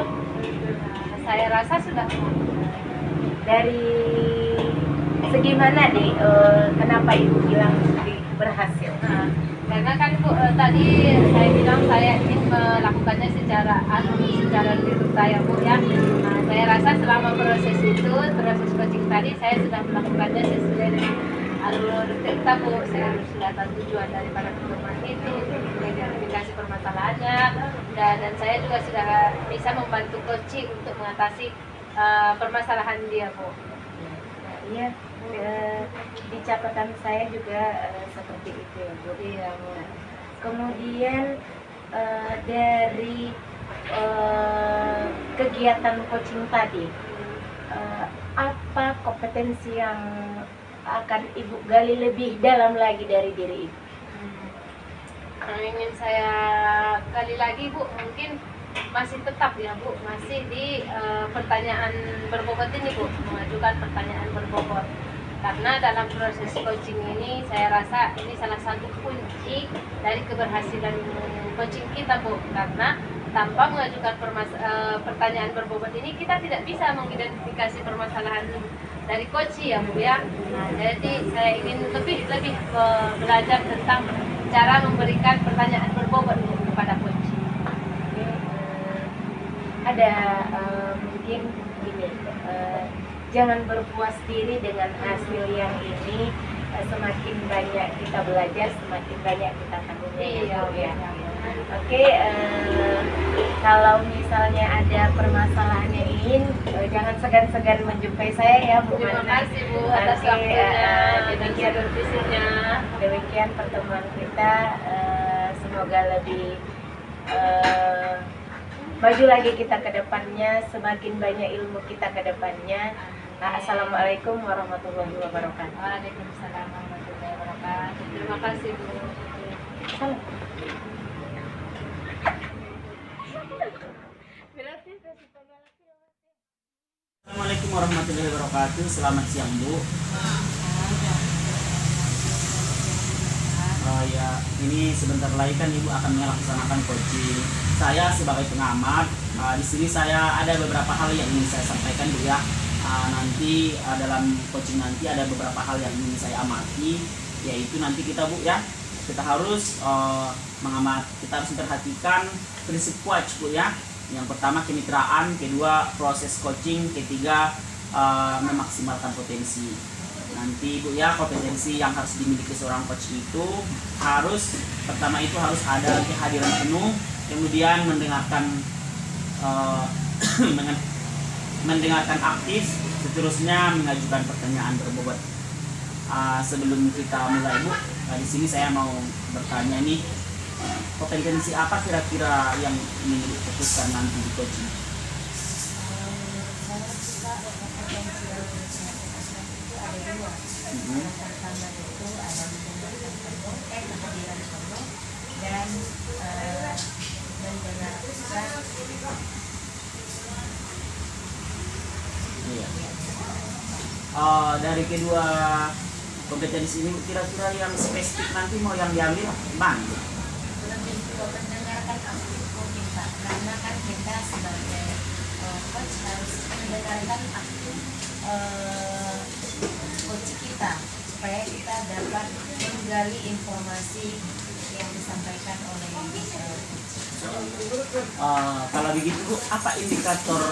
Speaker 3: Saya rasa sudah.
Speaker 2: Dari segi mana deh, kenapa Ibu bilang berhasil?
Speaker 3: Karena kan Bu, tadi saya bilang saya ingin melakukannya secara tertutup ya Bu ya. Nah, saya rasa selama proses coaching tadi saya sudah melakukannya sesuai dengan alur cerita Bu. Saya sudah tahu tujuan daripada pertemuan itu, identifikasi permasalahannya, dan saya juga sudah bisa membantu coaching untuk mengatasi permasalahan dia Bu.
Speaker 2: Iya, di catatan saya juga seperti itu ya Bu.
Speaker 3: Iya Bu.
Speaker 2: Kemudian dari kegiatan coaching tadi, apa kompetensi yang akan Ibu gali lebih dalam lagi dari diri Ibu?
Speaker 3: Yang ingin saya gali lagi Bu, mungkin masih tetap ya Bu, masih di pertanyaan berbobot ini Bu, mengajukan pertanyaan berbobot. Karena dalam proses coaching ini saya rasa ini salah satu kunci dari keberhasilan coaching kita, Bu. Karena tanpa mengajukan pertanyaan berbobot ini kita tidak bisa mengidentifikasi permasalahan dari coach ya, Bu ya. Nah, jadi saya ingin lebih belajar tentang cara memberikan pertanyaan berbobot kepada coach.
Speaker 2: Ada mungkin gini, jangan berpuas diri dengan hasil yang ini. Semakin banyak kita belajar, semakin banyak kita tahunya.
Speaker 3: Iya,
Speaker 2: ya. Oke, kalau misalnya ada permasalahan yang ingin, jangan segan-segan menjumpai saya ya, Bu
Speaker 3: Terima
Speaker 2: Mana.
Speaker 3: kasih, Bu, atas waktunya dan
Speaker 2: Demikian
Speaker 3: supervisinya.
Speaker 2: demikian pertemuan kita. Semoga lebih maju lagi kita ke depannya, semakin banyak ilmu kita ke depannya. Assalamualaikum warahmatullahi wabarakatuh.
Speaker 3: Waalaikumsalam warahmatullahi wabarakatuh. Terima kasih, Bu.
Speaker 2: Salam.
Speaker 1: Assalamualaikum warahmatullahi wabarakatuh. Selamat siang, Bu. Ya, ini sebentar lagi kan Ibu akan melaksanakan coaching. Saya sebagai pengamat, di sini saya ada beberapa hal yang ingin saya sampaikan, Bu ya. Nanti dalam coaching nanti ada beberapa hal yang ingin saya amati, yaitu nanti kita, Bu ya, kita harus kita harus memperhatikan prinsip coach, Bu ya. Yang pertama kemitraan, kedua proses coaching, ketiga memaksimalkan potensi. Nanti Bu ya, kompetensi yang harus dimiliki seorang coach itu pertama itu harus ada kehadiran penuh, kemudian mendengarkan aktif, seterusnya mengajukan pertanyaan berbobot. Sebelum kita mulai, Bu, di sini saya mau bertanya nih, kompetensi apa kira-kira yang ingin difokuskan nanti di coaching?
Speaker 2: Saya suka kompetensi yang saya fokuskan itu ada dua. Yang pertama itu ada mendengarkan penuh, kehadiran penuh, dan mendengarkan.
Speaker 1: Iya. Dari kedua kompetensi ini kira-kira yang spesifik nanti mau yang diambil mana?
Speaker 2: Lebih ke mendengarkan aktif coaching, Pak, karena kan kita sebagai coach harus mendengarkan aktif coach kita supaya kita dapat menggali informasi yang disampaikan oleh coach.
Speaker 1: Kalau begitu Bu, apa indikator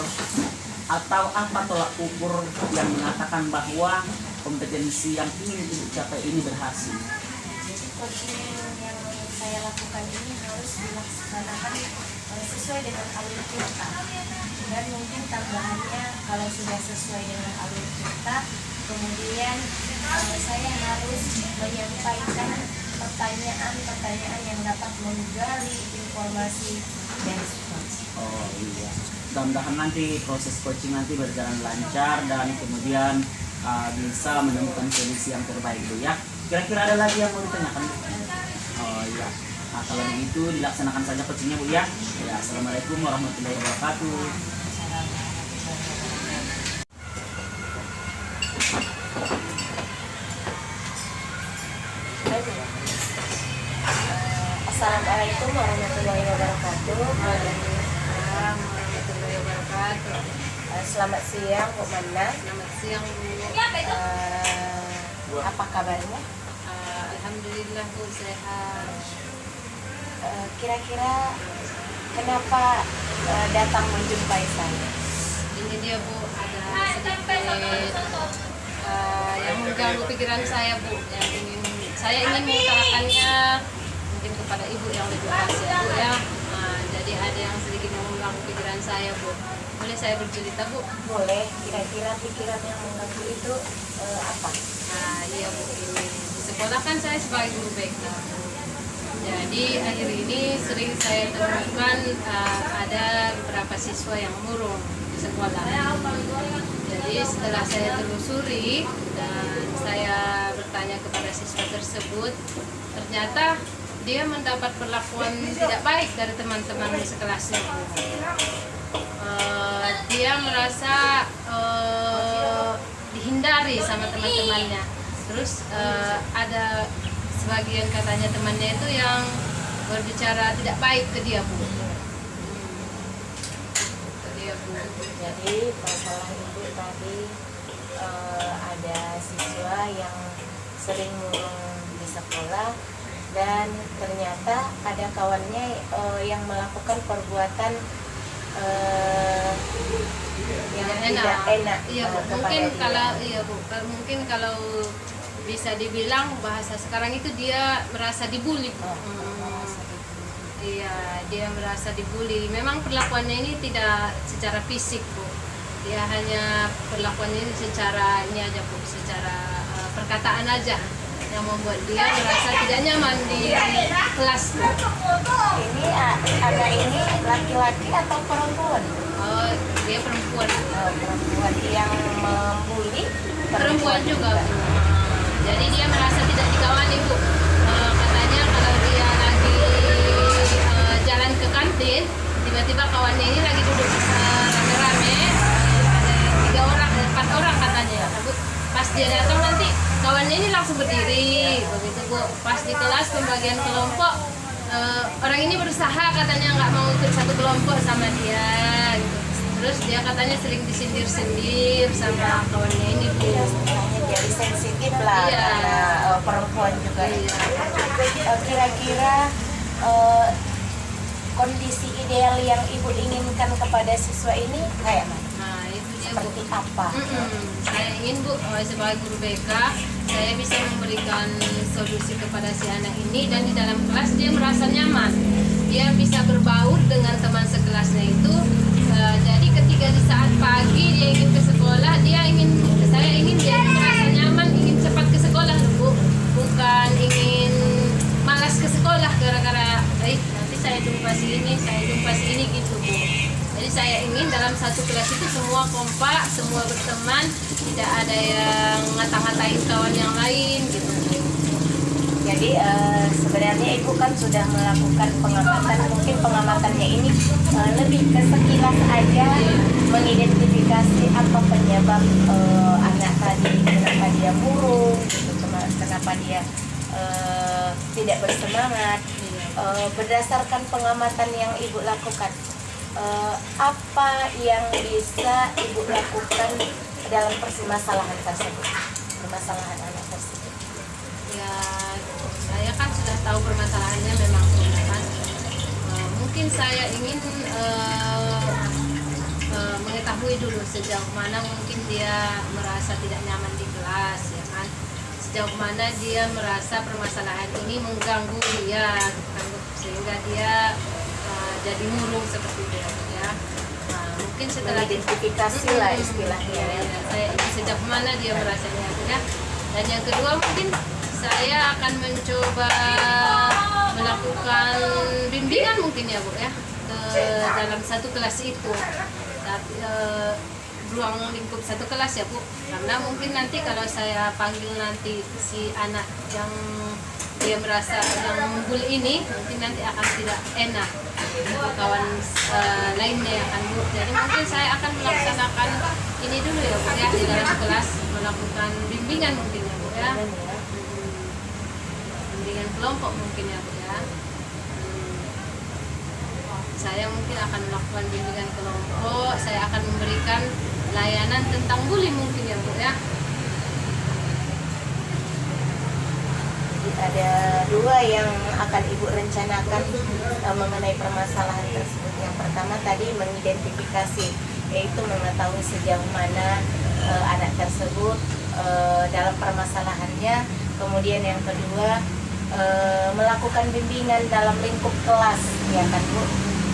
Speaker 1: atau apa tolak ukur yang mengatakan bahwa kompetensi yang ingin Ibu capai ini berhasil?
Speaker 2: Jadi coaching yang saya lakukan ini harus dilaksanakan sesuai dengan alur kita, dan mungkin tambahannya kalau sudah sesuai dengan alur kita, kemudian saya harus menyampaikan pertanyaan-pertanyaan yang dapat menggali informasi dari coach.
Speaker 1: Oh iya, mudah-mudahan nanti proses coaching nanti berjalan lancar dan kemudian bisa menemukan solusi yang terbaik, Bu ya. Kira-kira ada lagi yang mau ditanyakan, Bu? Oh iya. Kalau begitu dilaksanakan saja coachingnya, Bu ya. Ya, assalamualaikum warahmatullahi wabarakatuh.
Speaker 2: Assalamualaikum warahmatullahi wabarakatuh.
Speaker 3: Waalaikumsalam warahmatullahi wabarakatuh.
Speaker 2: Selamat siang, Bu Mana.
Speaker 3: Selamat siang, Bu.
Speaker 2: Apa kabarnya?
Speaker 3: Alhamdulillah, Bu, sehat.
Speaker 2: Kira-kira kenapa datang menjumpai saya?
Speaker 3: Ini dia, Bu, ada sedikit yang mengganggu pikiran saya, Bu, yang saya ingin mengutarakannya mungkin kepada Ibu yang lebih fasih, Bu ya. Jadi ada yang sedikit mengganggu pikiran saya, Bu. Boleh saya bercerita, Bu?
Speaker 2: Boleh. Kira-kira pikiran yang mengganggu itu apa?
Speaker 3: Iya, Bu, ini di sekolah kan saya sebagai guru BK. Jadi akhir ini sering saya temukan ada beberapa siswa yang murung di sekolah. Jadi setelah saya telusuri dan saya bertanya kepada siswa tersebut, ternyata dia mendapat perlakuan tidak baik dari teman-teman di sekelasnya. Dia merasa dihindari lari sama teman-temannya. Terus ada sebagian katanya temannya itu yang berbicara tidak baik ke dia, Bu. Ke dia, Bu.
Speaker 2: Jadi masalah ibu tadi ada siswa yang sering murung di sekolah dan ternyata ada kawannya yang melakukan perbuatan yang tidak enak
Speaker 3: Iya, Bu.
Speaker 2: kepada
Speaker 3: Mungkin
Speaker 2: dia.
Speaker 3: kalau iya, Bu. Mungkin kalau bisa dibilang bahasa sekarang itu dia merasa dibully, Bu. Iya, dia merasa dibully. Memang perlakuannya ini tidak secara fisik, Bu. Dia hanya perlakuannya ini secara ini aja, Bu, secara perkataan aja yang membuat dia merasa tidak nyaman di kelas.
Speaker 2: Ini anak ini laki-laki atau perempuan?
Speaker 3: Oh, dia perempuan.
Speaker 2: Perempuan yang membuli
Speaker 3: Perempuan juga, Bu. Jadi dia merasa tidak dikawani, Bu. Katanya kalau dia lagi jalan ke kantin, tiba-tiba kawannya ini lagi duduk rame-rame, ada 3 orang, 4 orang katanya. Bu. Pas dia datang nanti kawannya ini langsung berdiri, begitu, Bu. Pas di kelas pembagian kelompok, orang ini berusaha katanya nggak mau ikut satu kelompok sama dia. Gitu. Terus dia katanya sering disindir-sindir sama kawannya ini, Bu.
Speaker 2: Jadi sensitif lah
Speaker 3: Iya.
Speaker 2: karena perempuan juga.
Speaker 3: Iya.
Speaker 2: Kira-kira kondisi ideal yang ibu inginkan kepada siswa ini kayak mana?
Speaker 3: Nah, itu dia, Bu.
Speaker 2: Seperti apa?
Speaker 3: Saya ingin, Bu, sebagai guru BK, saya bisa memberikan solusi kepada si anak ini dan di dalam kelas dia merasa nyaman. Dia bisa berbaur dengan teman sekelasnya itu. Jadi ketika di saat pagi dia ingin ke sekolah, saya ingin dia merasa nyaman, ingin cepat ke sekolah, Bu. Bukan ingin malas ke sekolah gara-gara nanti saya jumpa si ini gitu, Bu. Jadi saya ingin dalam satu kelas itu semua kompak, semua berteman, tidak ada yang ngata-ngatain kawan yang lain gitu.
Speaker 2: Jadi sebenarnya ibu kan sudah melakukan pengamatan, mungkin pengamatannya ini lebih ke sekilas aja mengidentifikasi apa penyebab anak tadi, kenapa dia murung, gitu, kenapa dia tidak bersemangat. Berdasarkan pengamatan yang ibu lakukan, apa yang bisa ibu lakukan dalam permasalahan tersebut, permasalahan anak tersebut?
Speaker 3: Ya, saya kan sudah tahu permasalahannya memang kan. Mungkin saya ingin mengetahui dulu sejauh mana mungkin dia merasa tidak nyaman di kelas, ya kan. Sejauh mana dia merasa permasalahan ini mengganggu dia, kan, sehingga dia jadi murung seperti itu, ya. Nah, mungkin setelah
Speaker 2: Identifikasi lah istilahnya.
Speaker 3: saya sejauh mana dia merasanya, ya. Dan yang kedua mungkin saya akan mencoba melakukan bimbingan mungkin, ya, Bu, ya, ke dalam satu kelas itu. Tapi ruang lingkup satu kelas, ya, Bu. Karena mungkin nanti kalau saya panggil nanti si anak yang dia merasa yang membuli ini, mungkin nanti akan tidak enak untuk kawan lainnya, ya kan, Bu. Jadi mungkin saya akan melaksanakan ini dulu, ya, Bu, ya, di dalam kelas melakukan bimbingan mungkin, ya, Bu, ya. Bimbingan kelompok mungkin, ya, Bu, ya. Saya mungkin akan melakukan bimbingan kelompok, saya akan memberikan layanan tentang bully mungkin, ya, Bu, ya.
Speaker 2: Ada 2 yang akan ibu rencanakan mengenai permasalahan tersebut. Yang pertama tadi mengidentifikasi, yaitu mengetahui sejauh mana anak tersebut dalam permasalahannya. Kemudian yang kedua melakukan bimbingan dalam lingkup kelas, ya kan, Bu.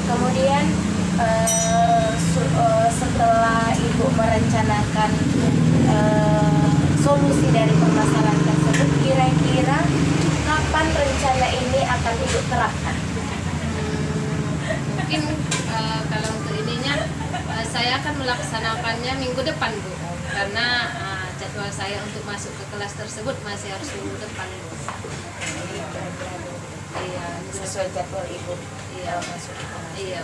Speaker 2: Kemudian setelah ibu merencanakan solusi dari permasalahan tersebut, kira-kira kapan rencana ini akan ibu terapkan?
Speaker 3: Mungkin kalau untuk ininya saya akan melaksanakannya minggu depan, Bu, karena jadwal saya untuk masuk ke kelas tersebut masih harus minggu depan, Bu. Iya,
Speaker 2: Sesuai jadwal ibu.
Speaker 3: Iya.
Speaker 2: Masuk ke kelas.
Speaker 3: Iya.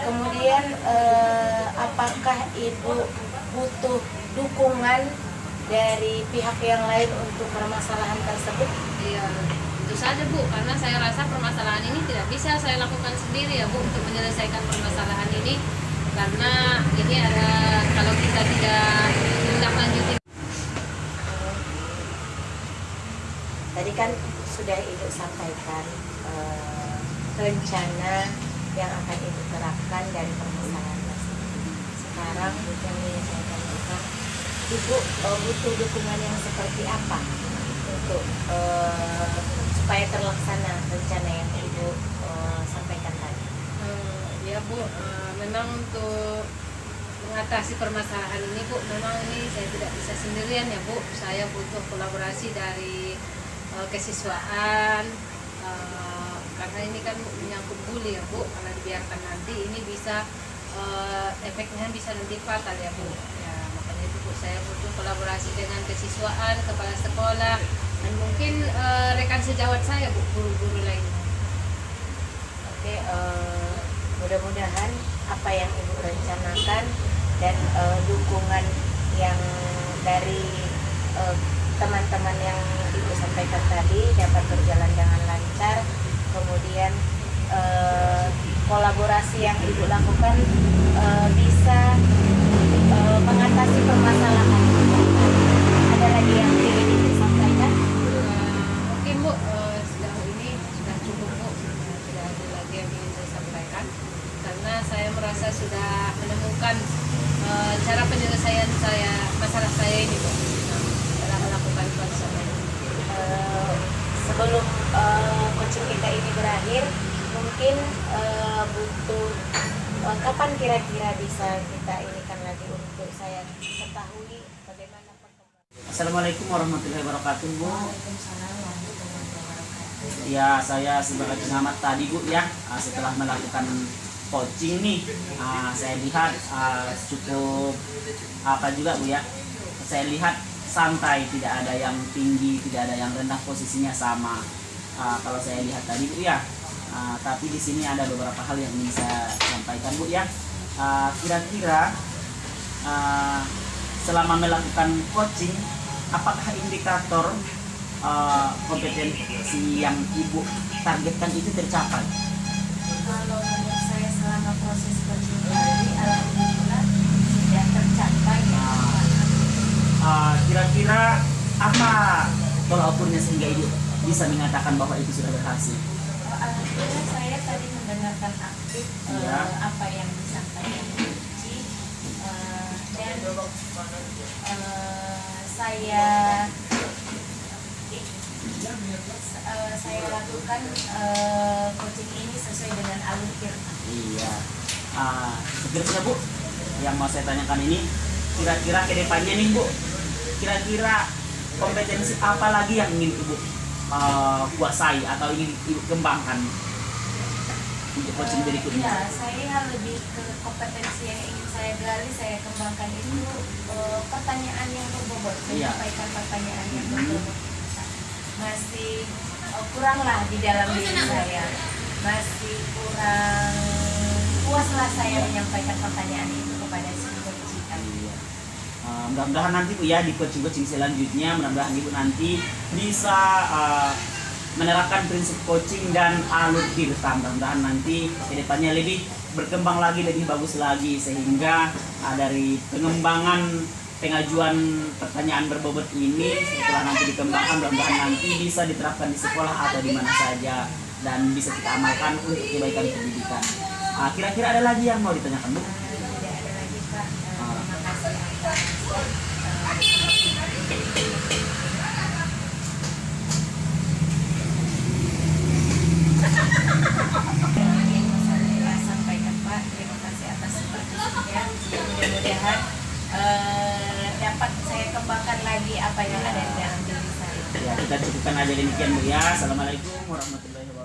Speaker 2: Kemudian apakah ibu butuh dukungan dari pihak yang lain untuk permasalahan tersebut?
Speaker 3: Iya, tentu saja Bu, karena saya rasa permasalahan ini tidak bisa saya lakukan sendiri ya Bu untuk menyelesaikan permasalahan ini, karena ini ada, kalau kita tidak menindaklanjuti.
Speaker 2: Tadi kan sudah Ibu sampaikan rencana yang akan Ibu terapkan dari permasalahan tersebut. Sekarang yang ingin saya tanyakan, Ibu butuh dukungan yang seperti apa untuk supaya terlaksana rencana yang Ibu sampaikan tadi?
Speaker 3: Ya Bu, memang untuk mengatasi permasalahan ini Bu, memang ini saya tidak bisa sendirian ya Bu. Saya butuh kolaborasi dari kesiswaan, karena ini kan menyangkut bully ya Bu. Kalau dibiarkan nanti ini bisa efeknya bisa nanti fatal ya Bu. Ya, makanya itu Bu, saya butuh kolaborasi dengan kesiswaan, kepala sekolah, dan mungkin rekan sejawat saya Bu, guru-guru lainnya.
Speaker 2: Oke, mudah-mudahan apa yang Ibu rencanakan dan dukungan yang dari teman-teman yang Ibu sampaikan tadi dapat berjalan dengan lancar. Kemudian kolaborasi yang Ibu lakukan bisa mengatasi permasalahan. Ada lagi yang ingin Ibu sampaikan?
Speaker 3: Mungkin Bu, sejauh ini sudah cukup Bu, tidak ada lagi yang ingin saya sampaikan, karena saya merasa sudah menemukan cara penyelesaian masalah saya ini Bu, dalam melakukan konseling.
Speaker 2: Sebelum coaching kita ini berakhir, mungkin butuh kapan kira-kira bisa kita inikan lagi untuk saya ketahui bagaimana perkembangan.
Speaker 1: Assalamualaikum warahmatullahi wabarakatuh Bu.
Speaker 2: Waalaikumsalam warahmatullahi wabarakatuh.
Speaker 1: Ya, saya sebagai pengamat tadi Bu ya, setelah melakukan coaching nih, saya lihat cukup apa juga Bu ya. Saya lihat santai, tidak ada yang tinggi, tidak ada yang rendah, posisinya sama. Kalau saya lihat tadi Bu ya. Tapi di sini ada beberapa hal yang ingin saya sampaikan Bu ya. Kira-kira selama melakukan coaching, apakah indikator kompetensi yang Ibu targetkan itu tercapai?
Speaker 2: Kalau menurut saya selama proses coaching tadi, alhamdulillah sudah tercapai ya.
Speaker 1: Kira-kira apa tolak ukurnya sehingga Ibu bisa mengatakan bahwa itu sudah berhasil?
Speaker 2: Alhamdulillah saya tadi mendengarkan aktif apa yang disampaikan Uci, dan saya lakukan coaching ini sesuai dengan alur Tirta.
Speaker 1: Iya. Sebenarnya Bu, yang mau saya tanyakan ini, kira-kira ke depannya nih Bu, kira-kira kompetensi apa lagi yang ingin Ibu kuasai atau ingin Ibu kembangkan untuk coaching berikutnya?
Speaker 2: Ya, saya lebih ke kompetensi yang ingin saya gali, saya kembangkan itu pertanyaan yang berbobot, menyampaikan pertanyaan yang berbobot. Masih kurang lah di dalam diri saya, masih kurang puaslah saya menyampaikan pertanyaan itu kepada si coach.
Speaker 1: Mudah-mudahan nanti Bu ya di coaching selanjutnya, mudah-mudahan Ibu nanti bisa menerapkan prinsip coaching dan alur Tirta. Mudah-mudahan nanti kedepannya lebih berkembang lagi, lebih bagus lagi, sehingga dari pengembangan pengajuan pertanyaan berbobot ini setelah nanti dikembangkan, mudah-mudahan nanti bisa diterapkan di sekolah atau di mana saja dan bisa kita amalkan untuk kebaikan pendidikan. Kira-kira ada lagi yang mau ditanyakan Bu?
Speaker 2: Tidak ada lagi Pak. Terima kasih atas yang saya sampaikan Pak. Terima kasih atas perhatiannya. Mudah-mudahan dapat saya kembangkan lagi apa yang ada di dalam diri saya.
Speaker 1: Ya, kita cukupkan aja demikian Bu ya. Assalamualaikum warahmatullahi wabarakatuh.